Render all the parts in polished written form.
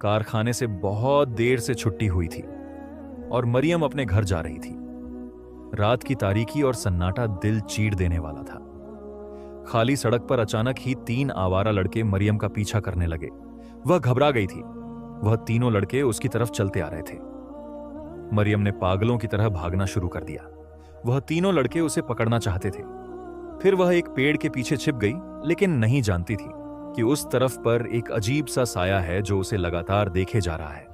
कारखाने से बहुत देर से छुट्टी हुई थी और मरियम अपने घर जा रही थी। रात की तारीकी और सन्नाटा दिल चीर देने वाला था। खाली सड़क पर अचानक ही 3 आवारा लड़के मरियम का पीछा करने लगे। वह घबरा गई थी। वह तीनों लड़के उसकी तरफ चलते आ रहे थे। मरियम ने पागलों की तरह भागना शुरू कर दिया। वह तीनों लड़के उसे पकड़ना चाहते थे। फिर वह एक पेड़ के पीछे छिप गई, लेकिन नहीं जानती थी कि उस तरफ पर एक अजीब सा साया है जो उसे लगातार देखे जा रहा है।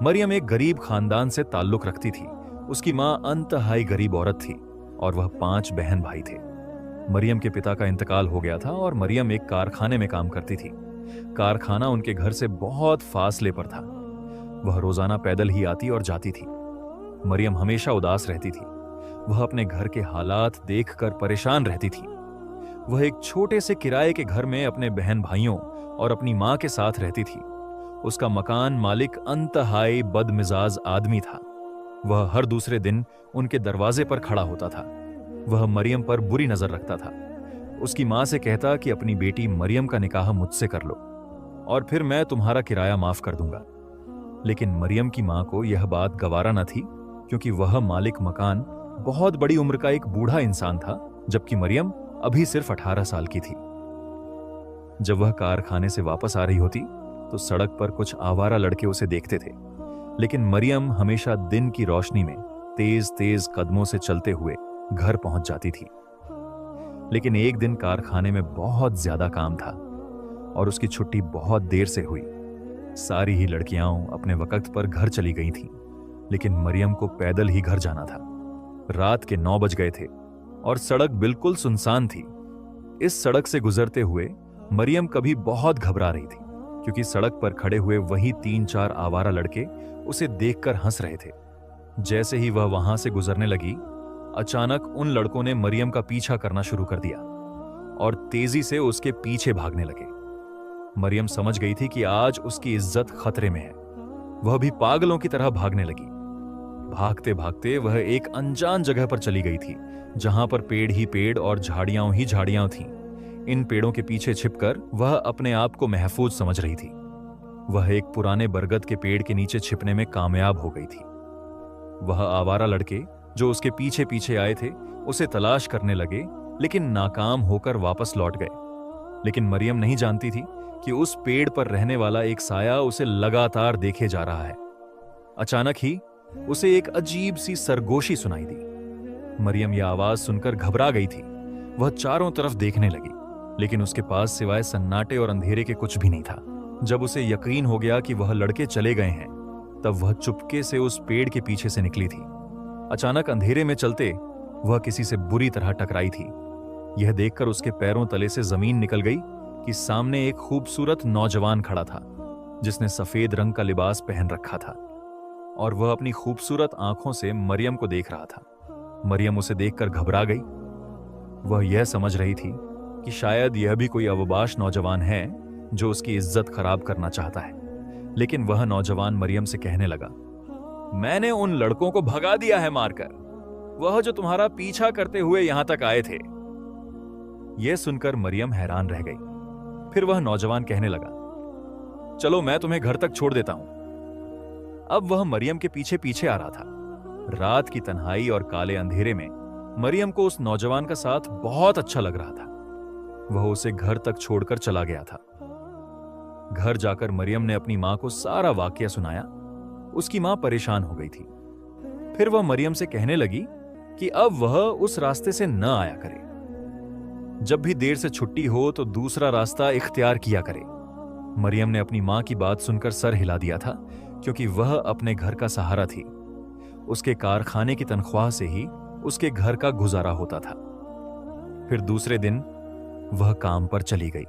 मरियम एक गरीब खानदान से ताल्लुक रखती थी। उसकी मां अंतहाई गरीब औरत थी और वह 5 बहन भाई थे। मरियम के पिता का इंतकाल हो गया था और मरियम एक कारखाने में काम करती थी। कारखाना उनके घर से बहुत फासले पर था। वह रोजाना पैदल ही आती और जाती थी। मरियम हमेशा उदास रहती थी। वह अपने घर के हालात देखकर परेशान रहती थी। वह एक छोटे से किराए के घर में अपने बहन भाइयों और अपनी मां के साथ रहती थी। उसका मकान मालिक अंतहाई बदमिजाज आदमी था। वह हर दूसरे दिन उनके दरवाजे पर खड़ा होता था। वह मरियम पर बुरी नजर रखता था। उसकी मां से कहता कि अपनी बेटी मरियम का निकाह मुझसे कर लो और फिर मैं तुम्हारा किराया माफ कर दूंगा। लेकिन मरियम की मां को यह बात गवारा न थी, क्योंकि वह मालिक मकान बहुत बड़ी उम्र का एक बूढ़ा इंसान था, जबकि मरियम अभी सिर्फ 18 साल की थी। जब वह कारखाने से वापस आ रही होती तो सड़क पर कुछ आवारा लड़के उसे देखते थे, लेकिन मरियम हमेशा दिन की रोशनी में तेज तेज कदमों से चलते हुए घर पहुंच जाती थी। लेकिन एक दिन कारखाने में बहुत ज्यादा काम था और उसकी छुट्टी बहुत देर से हुई। सारी ही लड़कियां अपने वक्त पर घर चली गई थीं, लेकिन मरियम को पैदल ही घर जाना था। रात के 9 बज गए थे और सड़क बिल्कुल सुनसान थी। इस सड़क से गुजरते हुए मरियम कभी बहुत घबरा रही थी, क्योंकि सड़क पर खड़े हुए वही 3-4 आवारा लड़के उसे देखकर हंस रहे थे। जैसे ही वह वहां से गुजरने लगी, अचानक उन लड़कों ने मरियम का पीछा करना शुरू कर दिया और तेजी से उसके पीछे भागने लगे। मरियम समझ गई थी कि आज उसकी इज्जत खतरे में है। वह भी पागलों की तरह भागने लगी। भागते भागते वह एक अनजान जगह पर चली गई थी, जहां पर पेड़ ही पेड़ और झाड़ियां ही झाड़ियां थीं। इन पेड़ों के पीछे छिपकर वह अपने आप को महफूज समझ रही थी। वह एक पुराने बरगद के पेड़ के नीचे छिपने में कामयाब हो गई थी। वह आवारा लड़के जो उसके पीछे पीछे आए थे उसे तलाश करने लगे, लेकिन नाकाम होकर वापस लौट गए। लेकिन मरियम नहीं जानती थी कि उस पेड़ पर रहने वाला एक साया उसे लगातार देखे जा रहा है। अचानक ही उसे एक अजीब सी सरगोशी सुनाई दी। मरियम यह आवाज सुनकर घबरा गई थी। वह चारों तरफ देखने लगी, लेकिन उसके पास सिवाय सन्नाटे और अंधेरे के कुछ भी नहीं था। जब उसे यकीन हो गया कि वह लड़के चले गए हैं, तब वह चुपके से उस पेड़ के पीछे से निकली थी। अचानक अंधेरे में चलते वह किसी से बुरी तरह टकराई थी। यह देखकर उसके पैरों तले से जमीन निकल गई कि सामने एक खूबसूरत नौजवान खड़ा था, जिसने सफेद रंग का लिबास पहन रखा था और वह अपनी खूबसूरत आंखों से मरियम को देख रहा था। मरियम उसे देखकर घबरा गई। वह यह समझ रही थी कि शायद यह भी कोई अवबाश नौजवान है जो उसकी इज्जत खराब करना चाहता है। लेकिन वह नौजवान मरियम से कहने लगा, मैंने उन लड़कों को भगा दिया है मारकर, वह जो तुम्हारा पीछा करते हुए यहां तक आए थे। यह सुनकर मरियम हैरान रह गई। फिर वह नौजवान कहने लगा, चलो मैं तुम्हें घर तक छोड़ देता हूं। अब वह मरियम के पीछे पीछे आ रहा था। रात की तन्हाई और काले अंधेरे में मरियम को उस नौजवान का साथ बहुत अच्छा लग रहा था। वह उसे घर तक छोड़कर चला गया था। घर जाकर मरियम ने अपनी मां को सारा वाकया सुनाया। उसकी मां परेशान हो गई थी। फिर वह मरियम से कहने लगी कि अब वह उस रास्ते से न आया करे। जब भी देर से छुट्टी हो तो दूसरा रास्ता इख्तियार किया करे। मरियम ने अपनी मां की बात सुनकर सर हिला दिया था, क्योंकि वह अपने घर का सहारा थी। उसके कारखाने की तनख्वाह से ही उसके घर का गुजारा होता था। फिर दूसरे दिन वह काम पर चली गई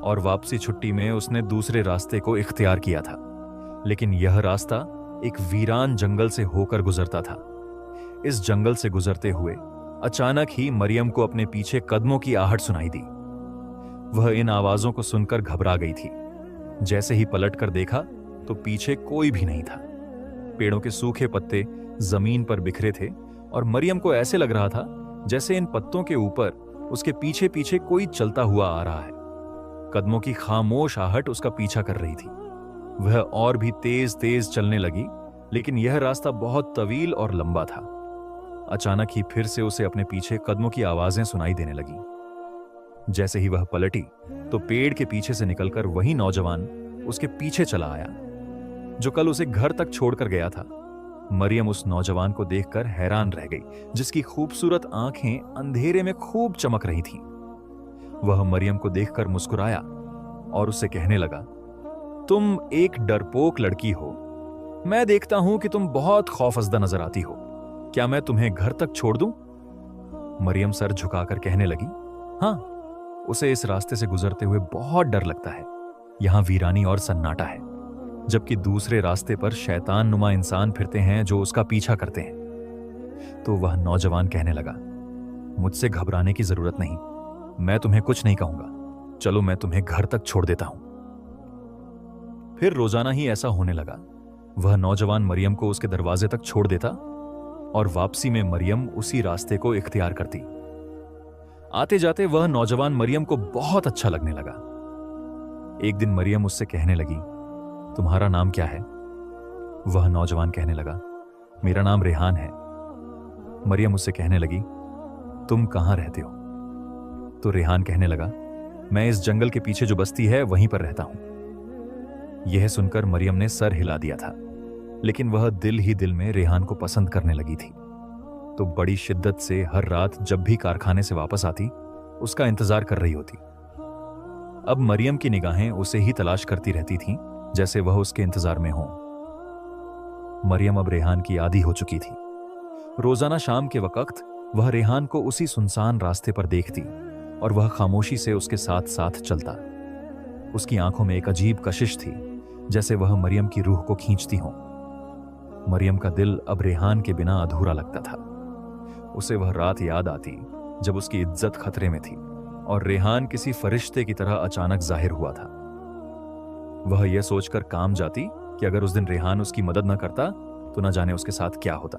और वापसी छुट्टी में उसने दूसरे रास्ते को इख्तियार किया था। लेकिन यह रास्ता एक वीरान जंगल से होकर गुजरता था। इस जंगल से गुजरते हुए अचानक ही मरियम को अपने पीछे कदमों की आहट सुनाई दी। वह इन आवाजों को सुनकर घबरा गई थी। जैसे ही पलटकर देखा तो पीछे कोई भी नहीं था। पेड़ों के सूखे पत्ते जमीन पर बिखरे थे और मरियम को ऐसे लग रहा था जैसे इन पत्तों के ऊपर उसके पीछे पीछे कोई चलता हुआ आ रहा है। कदमों की खामोश आहट उसका पीछा कर रही थी। वह और भी तेज तेज चलने लगी, लेकिन यह रास्ता बहुत तवील और लंबा था। अचानक ही फिर से उसे अपने पीछे कदमों की आवाजें सुनाई देने लगी। जैसे ही वह पलटी तो पेड़ के पीछे से निकलकर वही नौजवान उसके पीछे चला आया जो कल उसे घर तक छोड़कर गया था। मरियम उस नौजवान को देखकर हैरान रह गई, जिसकी खूबसूरत आंखें अंधेरे में खूब चमक रही थीं। वह मरियम को देखकर मुस्कुराया और उससे कहने लगा, तुम एक डरपोक लड़की हो। मैं देखता हूं कि तुम बहुत खौफजदा नजर आती हो। क्या मैं तुम्हें घर तक छोड़ दूं? मरियम सर झुकाकर कहने लगी, हां, उसे इस रास्ते से गुजरते हुए बहुत डर लगता है। यहां वीरानी और सन्नाटा है, जबकि दूसरे रास्ते पर शैतान नुमा इंसान फिरते हैं जो उसका पीछा करते हैं। तो वह नौजवान कहने लगा, मुझसे घबराने की जरूरत नहीं, मैं तुम्हें कुछ नहीं कहूंगा। चलो मैं तुम्हें घर तक छोड़ देता हूं। फिर रोजाना ही ऐसा होने लगा। वह नौजवान मरियम को उसके दरवाजे तक छोड़ देता और वापसी में मरियम उसी रास्ते को इख्तियार करती। आते जाते वह नौजवान मरियम को बहुत अच्छा लगने लगा। एक दिन मरियम उससे कहने लगी, तुम्हारा नाम क्या है? वह नौजवान कहने लगा, मेरा नाम रेहान है। मरियम उससे कहने लगी, तुम कहां रहते हो? तो रेहान कहने लगा, मैं इस जंगल के पीछे जो बस्ती है वहीं पर रहता हूं। यह सुनकर मरियम ने सर हिला दिया था, लेकिन वह दिल ही दिल में रेहान को पसंद करने लगी थी। तो बड़ी शिद्दत से हर रात जब भी कारखाने से वापस आती, उसका इंतजार कर रही होती। अब मरियम की निगाहें उसे ही तलाश करती रहती थीं, जैसे वह उसके इंतजार में हो। मरियम अब रेहान की आदी हो चुकी थी। रोजाना शाम के वक्त वह रेहान को उसी सुनसान रास्ते पर देखती और वह खामोशी से उसके साथ साथ चलता। उसकी आंखों में एक अजीब कशिश थी, जैसे वह मरियम की रूह को खींचती हो। मरियम का दिल अब रेहान के बिना अधूरा लगता था। उसे वह रात याद आती जब उसकी इज्जत खतरे में थी और रेहान किसी फरिश्ते की तरह अचानक जाहिर हुआ था। वह यह सोचकर काम जाती कि अगर उस दिन रेहान उसकी मदद न करता तो न जाने उसके साथ क्या होता।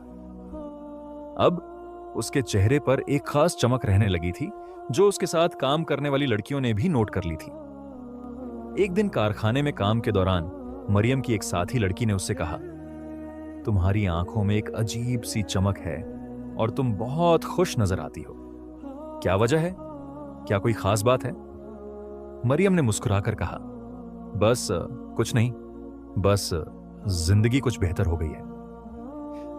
अब उसके चेहरे पर एक खास चमक रहने लगी थी, जो उसके साथ काम करने वाली लड़कियों ने भी नोट कर ली थी। एक दिन कारखाने में काम के दौरान मरियम की एक साथी लड़की ने उससे कहा, तुम्हारी आंखों में एक अजीब सी चमक है और तुम बहुत खुश नजर आती हो। क्या वजह है? क्या कोई खास बात है? मरियम ने मुस्कुराकर कहा, बस कुछ नहीं, बस जिंदगी कुछ बेहतर हो गई है।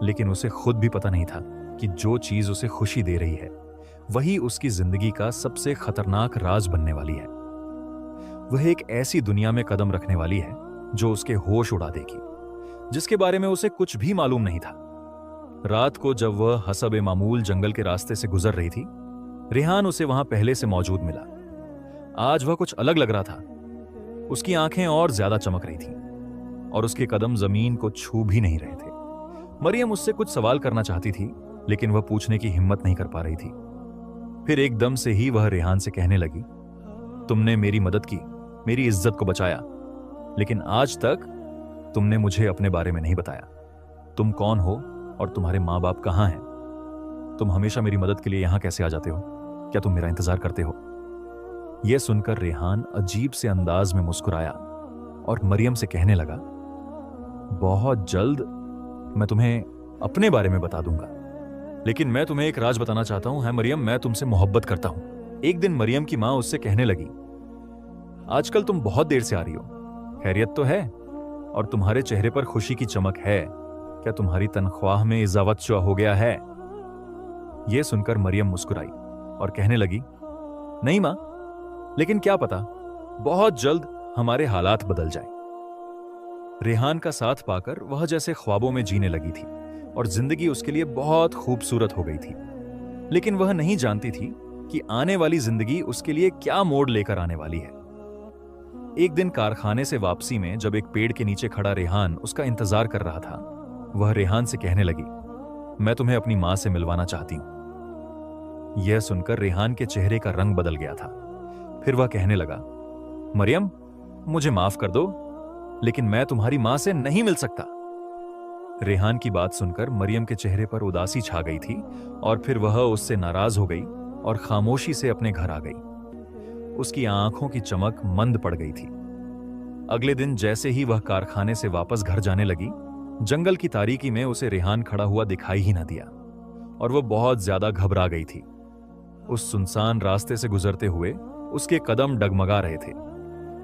लेकिन उसे खुद भी पता नहीं था कि जो चीज उसे खुशी दे रही है वही उसकी जिंदगी का सबसे खतरनाक राज बनने वाली है। वह एक ऐसी दुनिया में कदम रखने वाली है जो उसके होश उड़ा देगी, जिसके बारे में उसे कुछ भी मालूम नहीं था। रात को जब वह हसब मामूल जंगल के रास्ते से गुजर रही थी, रेहान उसे वहां पहले से मौजूद मिला। आज वह कुछ अलग लग रहा था। उसकी आंखें और ज्यादा चमक रही थीं और उसके कदम जमीन को छू भी नहीं रहे थे। मरियम उससे कुछ सवाल करना चाहती थी, लेकिन वह पूछने की हिम्मत नहीं कर पा रही थी। फिर एकदम से ही वह रेहान से कहने लगी, तुमने मेरी मदद की, मेरी इज्जत को बचाया, लेकिन आज तक तुमने मुझे अपने बारे में नहीं बताया। तुम कौन हो और तुम्हारे माँ बाप कहाँ हैं? तुम हमेशा मेरी मदद के लिए यहां कैसे आ जाते हो? क्या तुम मेरा इंतजार करते हो? यह सुनकर रेहान अजीब से अंदाज में मुस्कुराया और मरियम से कहने लगा, बहुत जल्द मैं तुम्हें अपने बारे में बता दूंगा, लेकिन मैं तुम्हें एक राज बताना चाहता हूं। है मरियम, मैं तुमसे मोहब्बत करता हूं। एक दिन मरियम की मां उससे कहने लगी, आजकल तुम बहुत देर से आ रही हो, खैरियत तो है? और तुम्हारे चेहरे पर खुशी की चमक है, क्या तुम्हारी तनख्वाह में इजाफा हो गया है? यह सुनकर मरियम मुस्कुराई और कहने लगी, नहीं मां, लेकिन क्या पता बहुत जल्द हमारे हालात बदल जाएं। रेहान का साथ पाकर वह जैसे ख्वाबों में जीने लगी थी और जिंदगी उसके लिए बहुत खूबसूरत हो गई थी। लेकिन वह नहीं जानती थी कि आने वाली जिंदगी उसके लिए क्या मोड़ लेकर आने वाली है। एक दिन कारखाने से वापसी में जब एक पेड़ के नीचे खड़ा रेहान उसका इंतजार कर रहा था, वह रेहान से कहने लगी, मैं तुम्हें अपनी मां से मिलवाना चाहती हूं। यह सुनकर रेहान के चेहरे का रंग बदल गया था। फिर वह कहने लगा, मरियम, मुझे माफ कर दो, लेकिन मैं तुम्हारी मां से नहीं मिल सकता। रेहान की बात सुनकर मरियम के चेहरे पर उदासी छा गई थी और फिर वह उससे नाराज हो गई और खामोशी से अपने घर आ गई। उसकी आंखों की चमक मंद पड़ गई थी। अगले दिन जैसे ही वह कारखाने से वापस घर जाने लगी, जंगल की तारीकी में उसे रेहान खड़ा हुआ दिखाई ही न दिया और वह बहुत ज्यादा घबरा गई थी। उस सुनसान रास्ते से गुजरते हुए उसके कदम डगमगा रहे थे।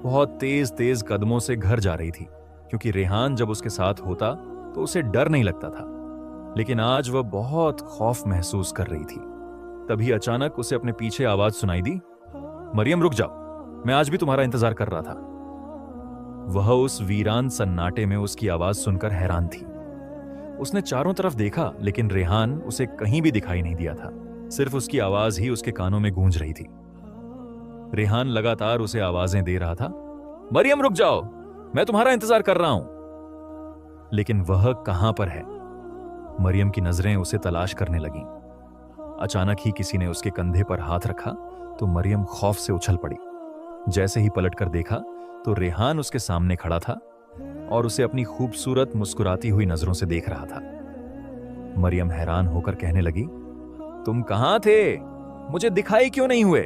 बहुत तेज तेज कदमों से घर जा रही थी, क्योंकि रेहान जब उसके साथ होता तो उसे डर नहीं लगता था, लेकिन आज वह बहुत खौफ महसूस कर रही थी। तभी अचानक उसे अपने पीछे आवाज सुनाई दी, मरियम रुक जाओ, मैं आज भी तुम्हारा इंतजार कर रहा था। वह उस वीरान सन्नाटे में उसकी आवाज सुनकर हैरान थी। उसने चारों तरफ देखा, लेकिन रेहान उसे कहीं भी दिखाई नहीं दिया था। सिर्फ उसकी आवाज ही उसके कानों में गूंज रही थी। रेहान लगातार उसे आवाजें दे रहा था, मरियम रुक जाओ, मैं तुम्हारा इंतजार कर रहा हूं। लेकिन वह कहां पर है? मरियम की नजरें उसे तलाश करने लगीं। अचानक ही किसी ने उसके कंधे पर हाथ रखा तो मरियम खौफ से उछल पड़ी। जैसे ही पलटकर देखा तो रेहान उसके सामने खड़ा था और उसे अपनी खूबसूरत मुस्कुराती हुई नजरों से देख रहा था। मरियम हैरान होकर कहने लगी, तुम कहां थे? मुझे दिखाई क्यों नहीं हुए?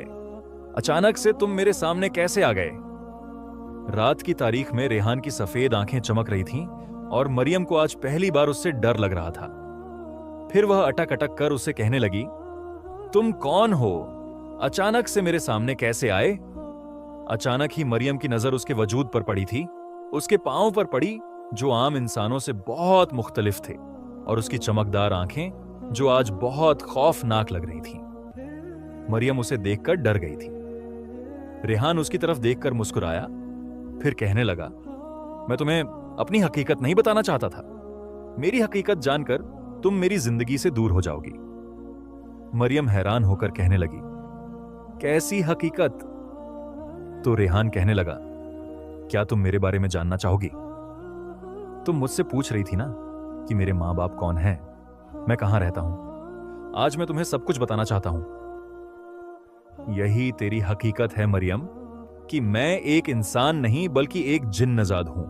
अचानक से तुम मेरे सामने कैसे आ गए? रात की तारीख में रेहान की सफेद आंखें चमक रही थीं और मरियम को आज पहली बार उससे डर लग रहा था। फिर वह अटक अटक कर उससे कहने लगी, तुम कौन हो? अचानक से मेरे सामने कैसे आए? अचानक ही मरियम की नजर उसके वजूद पर पड़ी थी, उसके पांव पर पड़ी जो आम इंसानों से बहुत मुख्तलिफ थे, और उसकी चमकदार आंखें जो आज बहुत खौफनाक लग रही थीं। मरियम उसे देखकर डर गई थी। रेहान उसकी तरफ देखकर मुस्कुराया, फिर कहने लगा, मैं तुम्हें अपनी हकीकत नहीं बताना चाहता था। मेरी हकीकत जानकर तुम मेरी जिंदगी से दूर हो जाओगी। मरियम हैरान होकर कहने लगी, कैसी हकीकत? तो रेहान कहने लगा, क्या तुम मेरे बारे में जानना चाहोगी? तुम मुझसे पूछ रही थी ना कि मेरे मां बाप कौन हैं, मैं कहां रहता हूं। आज मैं तुम्हें सब कुछ बताना चाहता हूं। यही तेरी हकीकत है मरियम, कि मैं एक इंसान नहीं बल्कि एक जिन्नजाद हूं,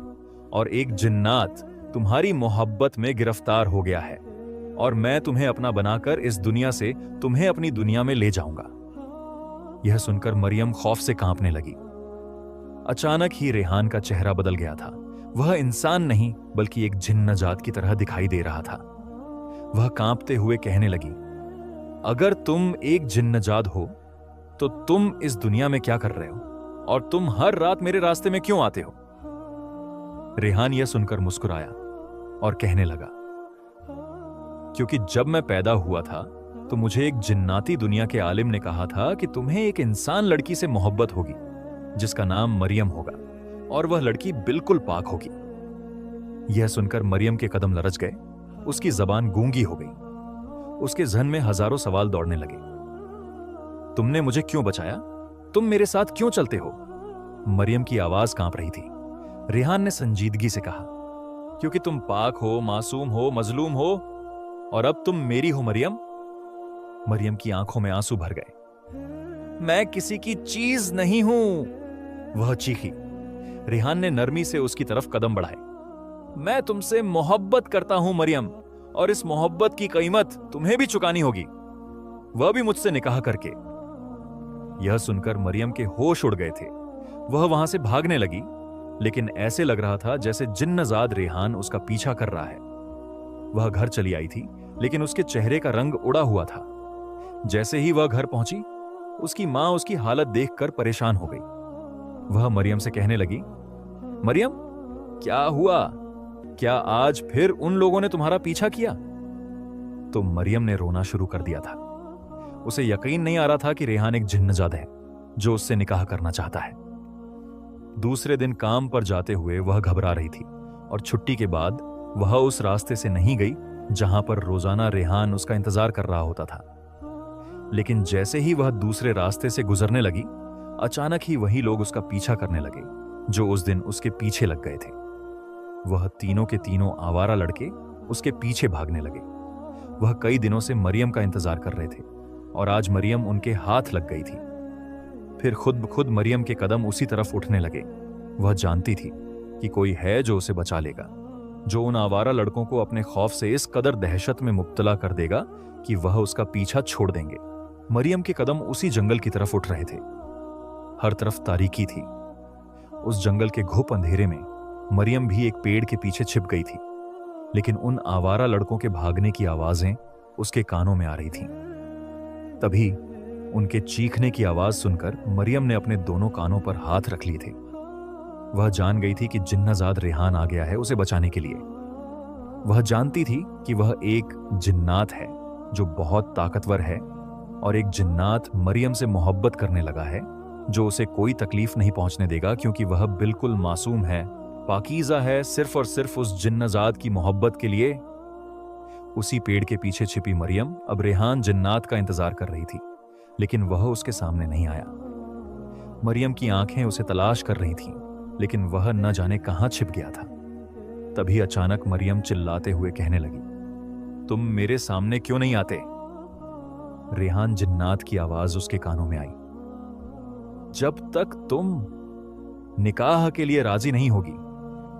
और एक जिन्नात तुम्हारी मोहब्बत में गिरफ्तार हो गया है, और मैं तुम्हें अपना बनाकर इस दुनिया से तुम्हें अपनी दुनिया में ले जाऊंगा। यह सुनकर मरियम खौफ से कांपने लगी। अचानक ही रेहान का चेहरा बदल गया था। वह इंसान नहीं बल्कि एक जिन्नजात की तरह दिखाई दे रहा था। वह कांपते हुए कहने लगी, अगर तुम एक जिन्नजात हो तो तुम इस दुनिया में क्या कर रहे हो, और तुम हर रात मेरे रास्ते में क्यों आते हो? रेहान यह सुनकर मुस्कुराया और कहने लगा, क्योंकि जब मैं पैदा हुआ था तो मुझे एक जिन्नाती दुनिया के आलिम ने कहा था कि तुम्हें एक इंसान लड़की से मोहब्बत होगी जिसका नाम मरियम होगा, और वह लड़की बिल्कुल पाक होगी। यह सुनकर मरियम के कदम लरच गए, उसकी जबान गूंगी हो गई। उसके जहन में हजारों सवाल दौड़ने लगे। तुमने मुझे क्यों बचाया? तुम मेरे साथ क्यों चलते हो? मरियम की आवाज कांप रही थी। रेहान ने संजीदगी से कहा, क्योंकि तुम पाक हो, मासूम हो, मजलूम हो, और अब तुम मेरी हो मरियम। मरियम की आंखों में आंसू भर गए। मैं किसी की चीज नहीं हूं, वह चीखी। रेहान ने नरमी से उसकी तरफ कदम बढ़ाए। मैं तुमसे मोहब्बत करता हूं मरियम, और इस मोहब्बत की कीमत तुम्हें भी चुकानी होगी, वह भी मुझसे निकाह करके। यह सुनकर मरियम के होश उड़ गए थे। वह वहां से भागने लगी, लेकिन ऐसे लग रहा था जैसे जिन्नजाद रेहान उसका पीछा कर रहा है। वह घर चली आई थी, लेकिन उसके चेहरे का रंग उड़ा हुआ था। जैसे ही वह घर पहुंची, उसकी मां उसकी हालत देखकर परेशान हो गई। वह मरियम से कहने लगी, मरियम क्या हुआ? क्या आज फिर उन लोगों ने तुम्हारा पीछा किया? तो मरियम ने रोना शुरू कर दिया था। उसे यकीन नहीं आ रहा था कि रेहान एक जिन्नजाद है जो उससे निकाह करना चाहता है। दूसरे दिन काम पर जाते हुए वह घबरा रही थी, और छुट्टी के बाद वह उस रास्ते से नहीं गई जहां पर रोजाना रेहान उसका इंतजार कर रहा होता था। लेकिन जैसे ही वह दूसरे रास्ते से गुजरने लगी, अचानक ही वही लोग उसका पीछा करने लगे जो उस दिन उसके पीछे लग गए थे। वह तीनों के तीनों आवारा लड़के उसके पीछे भागने लगे। वह कई दिनों से मरियम का इंतजार कर रहे थे, और आज मरियम उनके हाथ लग गई थी। फिर खुद ब खुद मरियम के कदम उसी तरफ उठने लगे। वह जानती थी कि कोई है जो उसे बचा लेगा, जो उन आवारा लड़कों को अपने खौफ से इस कदर दहशत में मुब्तला कर देगा कि वह उसका पीछा छोड़ देंगे। मरियम के कदम उसी जंगल की तरफ उठ रहे थे। हर तरफ तारीकी थी। उस जंगल के घुप अंधेरे में मरियम भी एक पेड़ के पीछे छिप गई थी, लेकिन उन आवारा लड़कों के भागने की आवाजें उसके कानों में आ रही थीं। तभी उनके चीखने की आवाज सुनकर मरियम ने अपने दोनों कानों पर हाथ रख लिए थे। वह जान गई थी कि जिन्नाजाद रेहान आ गया है उसे बचाने के लिए। वह जानती थी कि वह एक जिन्नात है जो बहुत ताकतवर है, और एक जिन्नात मरियम से मोहब्बत करने लगा है जो उसे कोई तकलीफ नहीं पहुंचने देगा, क्योंकि वह बिल्कुल मासूम है, पाकीज़ा है, सिर्फ और सिर्फ उस जिन्नाजाद की मोहब्बत के लिए। उसी पेड़ के पीछे छिपी मरियम अब रेहान जिन्नात का इंतजार कर रही थी, लेकिन वह उसके सामने नहीं आया। मरियम की आंखें उसे तलाश कर रही थीं, लेकिन वह न जाने कहां छिप गया था। तभी अचानक मरियम चिल्लाते हुए कहने लगी, तुम मेरे सामने क्यों नहीं आते? रेहान जिन्नात की आवाज उसके कानों में आई, जब तक तुम निकाह के लिए राजी नहीं होगी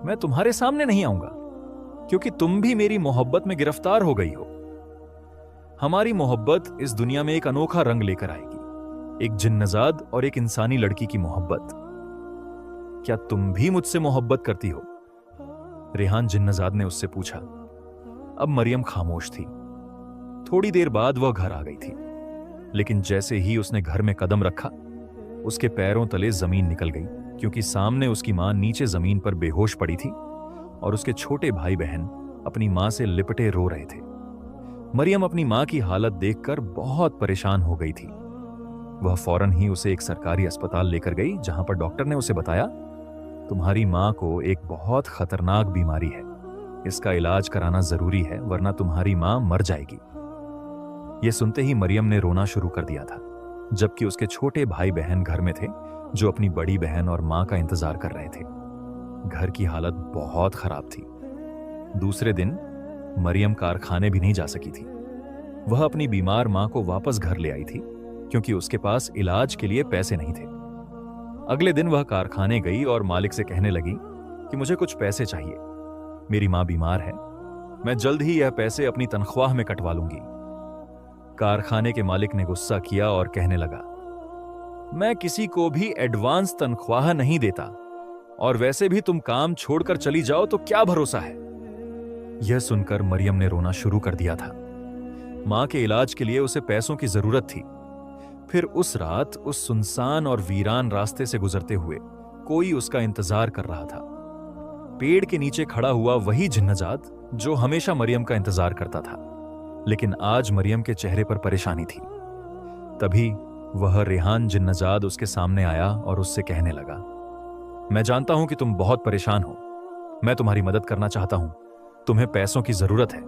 मैं तुम्हारे सामने नहीं आऊंगा, क्योंकि तुम भी मेरी मोहब्बत में गिरफ्तार हो गई हो। हमारी मोहब्बत इस दुनिया में एक अनोखा रंग लेकर आएगी, एक जिन्नजाद और एक इंसानी लड़की की मोहब्बत। क्या तुम भी मुझसे मोहब्बत करती हो? रेहान जिन्नजाद ने उससे पूछा। अब मरियम खामोश थी। थोड़ी देर बाद वह घर आ गई थी, लेकिन जैसे ही उसने घर में कदम रखा उसके पैरों तले जमीन निकल गई, क्योंकि सामने उसकी मां नीचे जमीन पर बेहोश पड़ी थी और उसके छोटे भाई बहन अपनी मां से लिपटे रो रहे थे। मरियम अपनी मां की हालत देखकर बहुत परेशान हो गई थी। वह फौरन ही उसे एक सरकारी अस्पताल लेकर गई, जहां पर डॉक्टर ने उसे बताया, तुम्हारी मां को एक बहुत खतरनाक बीमारी है, इसका इलाज कराना जरूरी है, वरना तुम्हारी मां मर जाएगी। यह सुनते ही मरियम ने रोना शुरू कर दिया था, जबकि उसके छोटे भाई बहन घर में थे जो अपनी बड़ी बहन और मां का इंतजार कर रहे थे। घर की हालत बहुत खराब थी। दूसरे दिन मरियम कारखाने भी नहीं जा सकी थी। वह अपनी बीमार मां को वापस घर ले आई थी, क्योंकि उसके पास इलाज के लिए पैसे नहीं थे। अगले दिन वह कारखाने गई और मालिक से कहने लगी कि मुझे कुछ पैसे चाहिए, मेरी मां बीमार है, मैं जल्द ही यह पैसे अपनी तनख्वाह में कटवा लूंगी। कारखाने के मालिक ने गुस्सा किया और कहने लगा, मैं किसी को भी एडवांस तनख्वाह नहीं देता, और वैसे भी तुम काम छोड़कर चली जाओ तो क्या भरोसा है। यह सुनकर मरियम ने रोना शुरू कर दिया था। मां के इलाज के लिए उसे पैसों की जरूरत थी। फिर उस रात उस सुनसान और वीरान रास्ते से गुजरते हुए कोई उसका इंतजार कर रहा था। पेड़ के नीचे खड़ा हुआ वही जिन्नजाद जो हमेशा मरियम का इंतजार करता था, लेकिन आज मरियम के चेहरे पर परेशानी थी। तभी वह रेहान जिन्नजाद उसके सामने आया और उससे कहने लगा, मैं जानता हूं कि तुम बहुत परेशान हो, मैं तुम्हारी मदद करना चाहता हूं, तुम्हें पैसों की जरूरत है।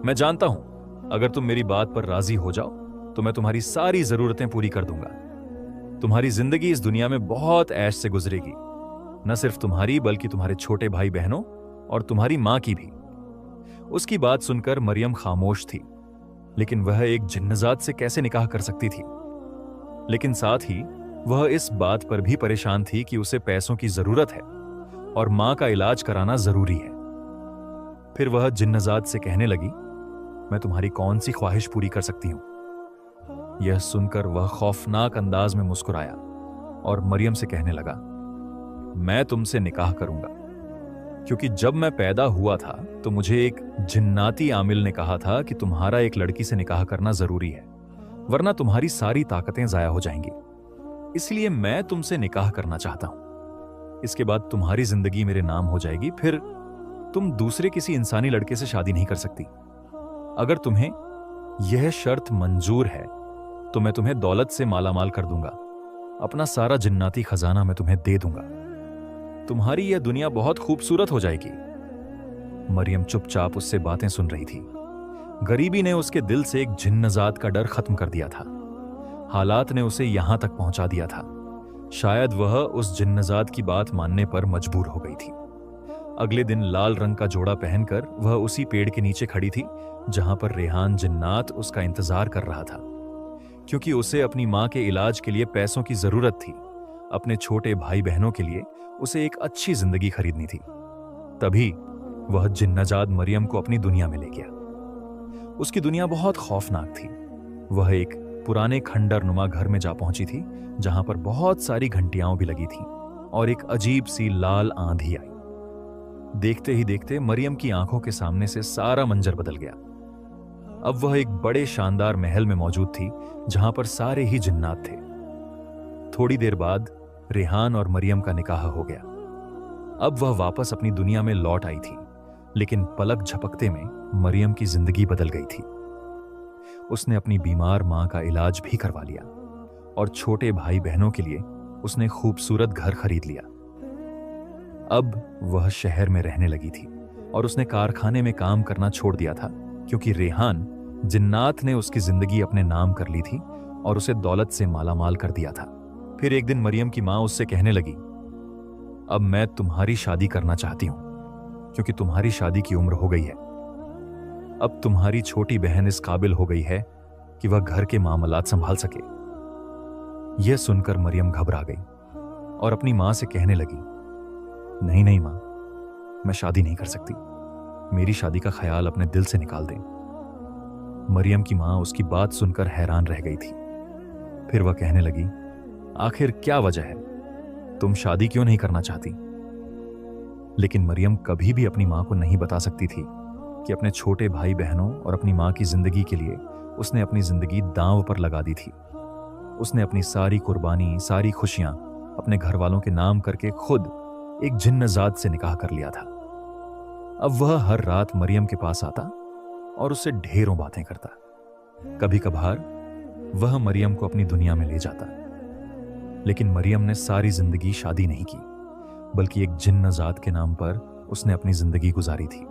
मैं जानता हूं अगर तुम मेरी बात पर राजी हो जाओ तो मैं तुम्हारी सारी जरूरतें पूरी कर दूंगा। तुम्हारी जिंदगी इस दुनिया में बहुत ऐश से गुजरेगी, न सिर्फ तुम्हारी बल्कि तुम्हारे छोटे भाई बहनों और तुम्हारी मां की भी। उसकी बात सुनकर मरियम खामोश थी, लेकिन वह एक जिन्नजाद से कैसे निकाह कर सकती थी। लेकिन साथ ही वह इस बात पर भी परेशान थी कि उसे पैसों की जरूरत है और मां का इलाज कराना जरूरी है। फिर वह जिन्नजाद से कहने लगी, मैं तुम्हारी कौन सी ख्वाहिश पूरी कर सकती हूं? यह सुनकर वह खौफनाक अंदाज में मुस्कुराया और मरियम से कहने लगा, मैं तुमसे निकाह करूंगा, क्योंकि जब मैं पैदा हुआ था तो मुझे एक जिन्नाती आमिल ने कहा था कि तुम्हारा एक लड़की से निकाह करना जरूरी है, वरना तुम्हारी सारी ताकतें जाया हो जाएंगी। इसलिए मैं तुमसे निकाह करना चाहता हूं। इसके बाद तुम्हारी जिंदगी मेरे नाम हो जाएगी, फिर तुम दूसरे किसी इंसानी लड़के से शादी नहीं कर सकती। अगर तुम्हें यह शर्त मंजूर है तो मैं तुम्हें दौलत से मालामाल कर दूंगा, अपना सारा जिन्नाती खजाना मैं तुम्हें दे दूंगा, तुम्हारी यह दुनिया बहुत खूबसूरत हो जाएगी। मरियम चुपचाप उससे बातें सुन रही थी। गरीबी ने उसके दिल से एक जिन्नजाद का डर खत्म कर दिया था। हालात ने उसे यहां तक पहुंचा दिया था। शायद वह उस जिन्नजाद की बात मानने पर मजबूर हो गई थी। अगले दिन लाल रंग का जोड़ा पहनकर वह उसी पेड़ के नीचे खड़ी थी जहां पर रेहान जिन्नात उसका इंतजार कर रहा था, क्योंकि उसे अपनी मां के इलाज के लिए पैसों की जरूरत थी। अपने छोटे भाई बहनों के लिए उसे एक अच्छी जिंदगी खरीदनी थी। तभी वह जिन्नजाद मरियम को अपनी दुनिया में ले गया। उसकी दुनिया बहुत खौफनाक थी। वह एक पुराने खंडर नुमा घर में जा पहुंची थी, जहां पर बहुत सारी घंटियां भी लगी थीं और एक अजीब सी लाल आंधी आई। देखते ही देखते मरियम की आंखों के सामने से सारा मंजर बदल गया। अब वह एक बड़े शानदार महल में मौजूद थी जहां पर सारे ही जिन्नात थे। थोड़ी देर बाद रेहान और मरियम का निकाह हो गया। अब वह वापस अपनी दुनिया में लौट आई थी, लेकिन पलक झपकते में मरियम की जिंदगी बदल गई थी। उसने अपनी बीमार मां का इलाज भी करवा लिया और छोटे भाई बहनों के लिए उसने खूबसूरत घर खरीद लिया। अब वह शहर में रहने लगी थी और उसने कारखाने में काम करना छोड़ दिया था, क्योंकि रेहान जिन्नात ने उसकी जिंदगी अपने नाम कर ली थी और उसे दौलत से मालामाल कर दिया था। फिर एक दिन मरियम की मां उससे कहने लगी, अब मैं तुम्हारी शादी करना चाहती हूं, क्योंकि तुम्हारी शादी की उम्र हो गई है। अब तुम्हारी छोटी बहन इस काबिल हो गई है कि वह घर के मामलात संभाल सके। यह सुनकर मरियम घबरा गई और अपनी मां से कहने लगी, नहीं नहीं मां, मैं शादी नहीं कर सकती। मेरी शादी का ख्याल अपने दिल से निकाल दें। मरियम की मां उसकी बात सुनकर हैरान रह गई थी। फिर वह कहने लगी, आखिर क्या वजह है, तुम शादी क्यों नहीं करना चाहती? लेकिन मरियम कभी भी अपनी मां को नहीं बता सकती थी कि अपने छोटे भाई बहनों और अपनी मां की जिंदगी के लिए उसने अपनी जिंदगी दांव पर लगा दी थी। उसने अपनी सारी कुर्बानी, सारी खुशियां अपने घर वालों के नाम करके खुद एक जिन्नजात से निकाह कर लिया था। अब वह हर रात मरियम के पास आता और उससे ढेरों बातें करता। कभी कभार वह मरियम को अपनी दुनिया में ले जाता, लेकिन मरियम ने सारी जिंदगी शादी नहीं की, बल्कि एक जिन्नजात के नाम पर उसने अपनी जिंदगी गुजारी थी।